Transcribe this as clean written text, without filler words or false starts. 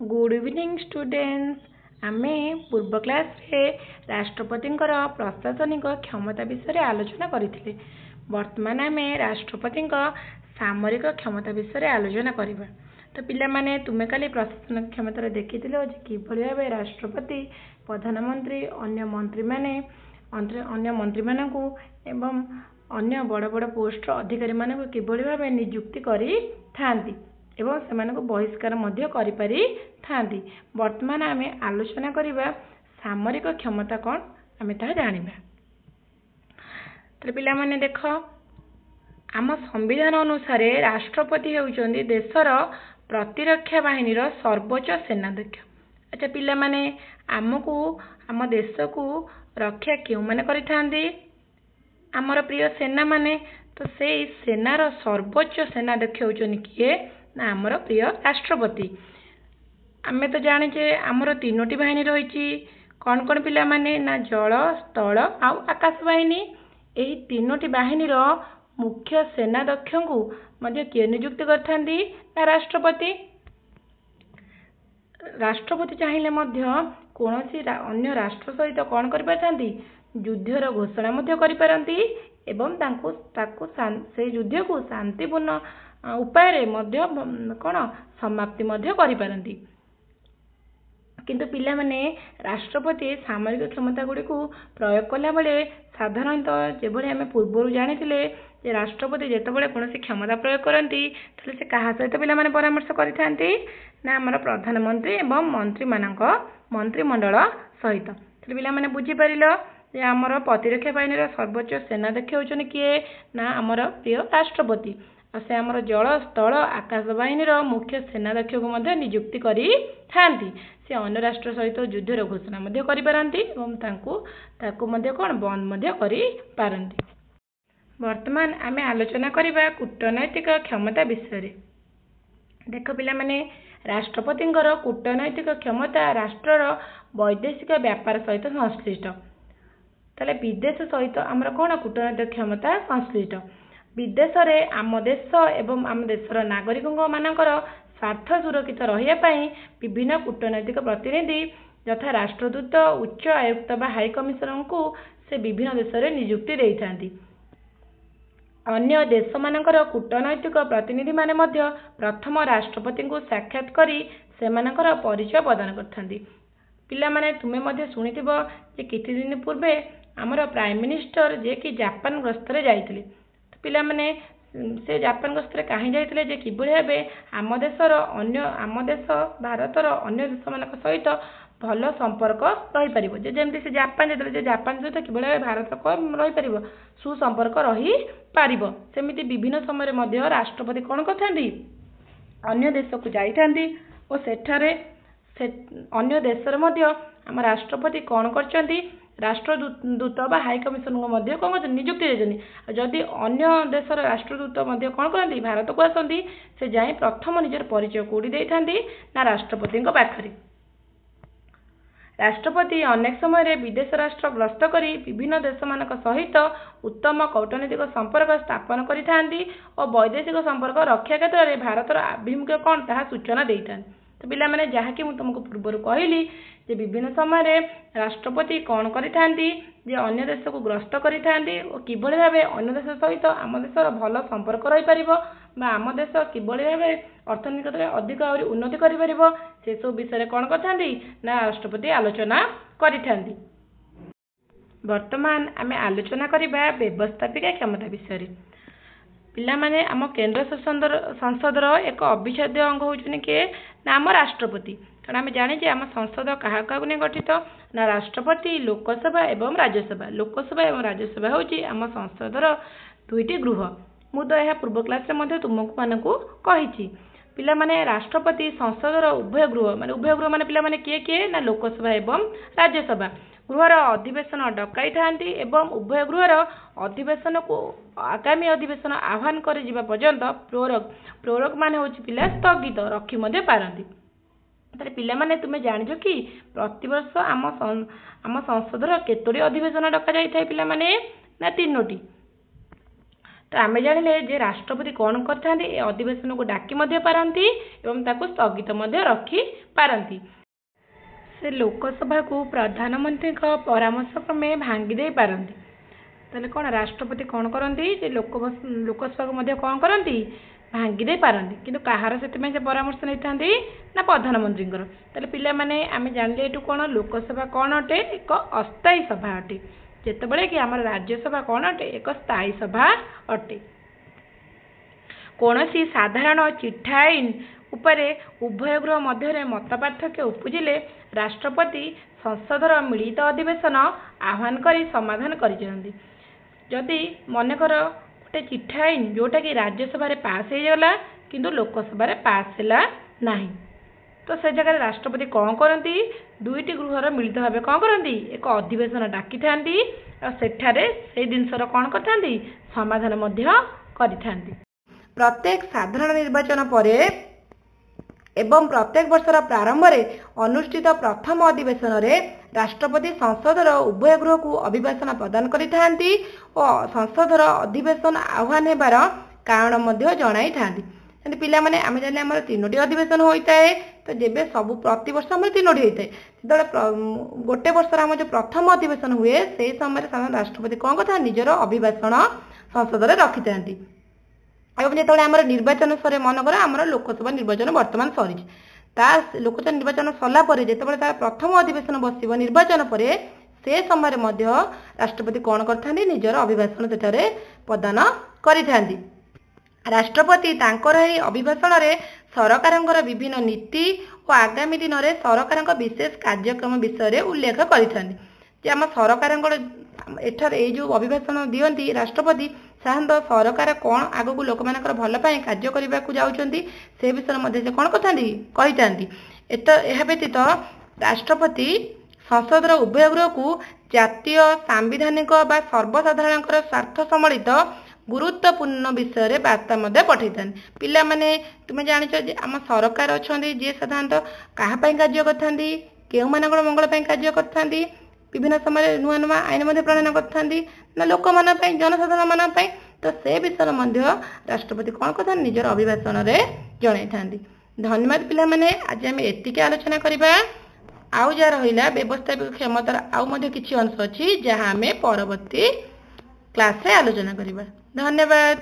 Good evening students. आमे पूर्व class रे राष्ट्रपति प्रशासनिक क्षमता विषय आलोचना करथिले। वर्तमान आमे राष्ट्रपति सामरिक क्षमता विषय आलोचना करिबा। तो पिला माने तुमे काली प्रशासनिक क्षमता देखिथिलो जे किभଳି भाबे राष्ट्रपति प्रधानमंत्री अन्य मंत्री मानकु एवं अन्य बड़ बड़ पोस्ट अधिकारी मानकु किभଳି भाबे नियुक्ति करि थांती एवं सेमानकु बहिष्कार मध्य करि पारि थांती। वर्तमान आमे आलोचना करिबा सामरिक क्षमता कोन आमे ता जानिबा। तो पिला माने देख, आम संविधान अनुसार राष्ट्रपति होउचंदी देशर प्रतिरक्षा बाहिनीर सर्वोच्च सेनाध्यक्ष। अच्छा पिला माने आमको आम देश को रक्षा क्यों माने करिथांदी? आमर प्रिय सेना माने। तो से सेनार सर्वोच्च सेनाध्यक्ष होउचंदी किए ना आमर प्रिय राष्ट्रपति। आमे तो जाने आमर तीनोटी बाहिनी रही। कौन कौन पिला माने ना जल स्थल आ आकाश बाहिनी। एही तीनोटी बाहिनीर मुख्य सेनाध्यक्ष को मध्य किए नियुक्ति करथांदी ना राष्ट्रपति। राष्ट्रपति चाहिए मध्य कोनोसी अन्य राष्ट्र सहित कौन कर पारथांदी युद्धर घोषणा मध्य करि पारंती एवं ताकू से युद्ध को शांतिपूर्ण उपाय रे मध्य कोन समाप्ति मध्य करि पारंती। किंतु पिला माने राष्ट्रपति सामरिक क्षमता गुडी को प्रयोग कला बेले साधारणतः जेभଳି आमे पूर्व जानिथिले जे राष्ट्रपति जेतेबेले कोनोसी क्षमता प्रयोग करंती तले से कहा सहित पिला माने परामर्श करिथांती ना हमर प्रधानमंत्री एवं मंत्रिमंडल सहित। तले पिला माने बुझी परिलो जे हमर प्रतिरक्षा बाहिनीर सर्वोच्च सेनाध्यक्ष होचन किए ना हमर प्रिय राष्ट्रपति। से आमर जल स्थल आकाश बाहिनीर मुख्य सेनाध्यक्ष को मध्य नियुक्ति करि थांती। से अन्य राष्ट्र सहित युद्धर घोषणा मध्य करि पारंती एवं ताकू मध्य कोन बंद मध्य करि पारंती। वर्तमान आमे आलोचना करिबा कूटनैतिक क्षमता विषय। देख पिला माने राष्ट्रपति कूटनैतिक क्षमता राष्ट्रर वैदेशिक व्यापार सहित संश्लिष्ट। ताले विदेश सहित आमर कोन कूटनैतिक क्षमता संश्लिष्ट। विदेश रे आम देश एवं आम देशर नागरिकों मानकर स्वार्थ सुरक्षित रहिया पई विभिन्न कूटनैतिक प्रतिनिधि यथा राष्ट्रदूत उच्च आयुक्त बा हाई कमिशनर को से विभिन्न देश रे नियुक्ति देइथांती। अन्य देश मानकर कूटनैतिक प्रतिनिधि माने मध्य प्रथम राष्ट्रपति को साक्षात करी सेमानकर परिचय प्रदान करथांती। पिला माने तुमे मध्य सुनिथिबो जे किछि दिन पूर्वे हमर प्राइम मिनिस्टर जे कि जापान गस्त रे जाइथिले। पिला माने से जापान गस्त रे काहे जाइथिले जे किबळे हेबे आम देश भारतर अन्य देश मानक सहित भल संपर्क रही परिबो। जे जेमति से जापान जे जापान सहित किबळे भारत को रही परिबो सुसंपर्क रही पारिबो। सेमिति विभिन्न समय मध्य राष्ट्रपति कोन करथांदी अन्य देश को जाइथांदी और सेठारे अन्य देश मध्य आम राष्ट्रपति कौन करचंदी राष्ट्रदूत बा हाई कमिशन मध्य कौन कर नियुक्ति देछनी। जदि अन्य देशर राष्ट्रदूत मध्य कौन करती भारत को आसती से जाए प्रथम निजर परिचय कोड़ी देइथांदी ना राष्ट्रपति पाखरे। राष्ट्रपति अनेक समय विदेश राष्ट्र ग्रस्त करी विभिन्न देश मानक सहित उत्तम कूटनैतिक संपर्क स्थापन करिथांदी और वैदेशिक संपर्क रक्षा क्षेत्र में भारतर आभिमुख्य कौन ताहा सूचना देइथांदी। तो पिला माने जहाँकि मु तुमको पूर्व कहली जे विभिन्न समय राष्ट्रपति कौन करिथांदी जे अन्य देश को ग्रस्त करिथांदी और किभଳି भाबे अन्य देश सहित आम देशर भल संपर्क रही परिबो बा आम देश किभଳି भाबे अर्थनैतिक अधिक और उन्नति करि परिबो से सब विषय कौन करथांदी ना राष्ट्रपति आलोचना करिथांदी। वर्तमान आमे आलोचना करिबा व्यवस्थापिका क्षमता विषय। पिला माने आम केंद्र संसदर एक अविच्छेद्य अंग होउछन के नाम राष्ट्रपति। कारण आम जाने आम संसद क्या क्या गठित ना राष्ट्रपति लोकसभा एवं राज्यसभा। लोकसभा एवं राज्यसभा होउची आम संसदर दुईटी गृह। मु तो यह पूर्व क्लास रे तुमको मानकु कहिछि। पिला माने राष्ट्रपति संसदर उभय गृह माने पिला माने किए ना लोकसभा एवं राज्यसभा गृहर अधिवेशन डकाई थांती एवं उभय गृहर अधिवेशन को आगामी अधिवेशन आह्वान कर जिबा पर्यंत प्रोरोग माने होची पिला स्थगित रखी मध्य पारंती। तारे पिला माने तुमे जानिजो कि प्रतिवर्ष आम संसदर केतोटी अधिवेशन डका जाई थाए पिला माने ना तीनोटी। तो आमे जानिले जे राष्ट्रपति कौन करथांती ए अधिवेशन को डाकी मध्य पारंती एवं ताकू स्थगित मध्य रखी पारंती। से लोकसभा को प्रधानमंत्री का परामर्श क्रमे भांगी दे पारंती। ताले कौन राष्ट्रपति कौन करती जे लोकसभा को मध्य कौन करती भांगी दे पारंती किंतु कहार से परामर्श नहीं था ना प्रधानमंत्री ताले पिला माने आमे जानले एटू कौन लोकसभा कौन अटे एक अस्थायी सभा अटे जेतेबेले कि आमर राज्यसभा कौन अटे एक स्थायी सभा अटे। कौनसी साधारण चिठा आईन उपरे उभय गृह मध्य मत पार्थक्य उपजिले राष्ट्रपति संसदर मिलित अधिवेशन आह्वान करी समाधान करिसेंती। जदि मनकर गोटे चिठा आईन जोटा कि राज्यसभा पास हो गला किंतु लोकसभा पास है नहीं तो से जगह राष्ट्रपति कौन करती दुईटी गृहर मिलित भाव कौन करती एक अधिवेशन डाकी था से जिनसर कौन करती समाधान करिथांती। प्रत्येक साधारण निर्वाचन पर एवं प्रत्येक वर्षर प्रारंभ में अनुष्ठित प्रथम अधिवेशन में राष्ट्रपति संसदर उभय गृह को अभिभाषण प्रदान करिथांती और संसदर अधिवेशन आह्वान होबार कारण जणाई थांती। पिला माने आमे जाने हमर तीनोटी अधिवेशन होता है तो जेबे सब प्रति वर्ष हमर तीनोटी होता है जो गोटे वर्ष आम जो प्रथम अधिवेशन हुए से समय साधारण राष्ट्रपति कौन कथा निजर अभिभाषण संसद में रखी था एवं जो आम निर्वाचन सर मनकर आम लोकसभा निर्वाचन बर्तमान सरी लोकसभा निर्वाचन सरला जिते तार प्रथम अधिवेशन बस निर्वाचन पर से समय राष्ट्रपति कौन करथांती निजर अभिभाषण सेठारे प्रदान करिथांती। राष्ट्रपति तांकर एही अभिभाषण रे सरकारंकर विभिन्न नीति और आगामी दिन में सरकार विशेष कार्यक्रम विषय रे उल्लेख करिथांती। जे आम सरकार एठार ए जो अभिभाषण दियंती राष्ट्रपति साधारणतः सरकार कौन आगक लोक मानकर भल पाई कार्य करने को जाउछंती से विषय मध्य से कौन करथांती कहिथांती। एहा व्यतीत राष्ट्रपति संसदर उभय गृह को जातीय सांविधानिक बा सर्वसाधारण स्वार्थ सम्मिलित गुरुत्वपूर्ण विषय रे वार्ता पठे पिला माने तुम जानिछ जे आम सरकार अछंती जे साधारणतः कहा पई कार्य करथांती केउ मानकर मंगल पई कार्य करथांती विभिन्न समय नुआ नुआ आईन प्रणयन करथांती ना लोक मान पई जनसाधारण मान पई तो से विषय मध्य राष्ट्रपति कौन करथा निजर अभिभाषण रे जणाई थांती। धन्यवाद पिला माने आज हम एतिके आलोचना करिबा आउ जा रहिला व्यवस्थापिक क्षमतार आउ मध्ये किछि अंश अछि जहा हमें परवर्ती क्लास रे आलोचना करिबा। धन्यवाद।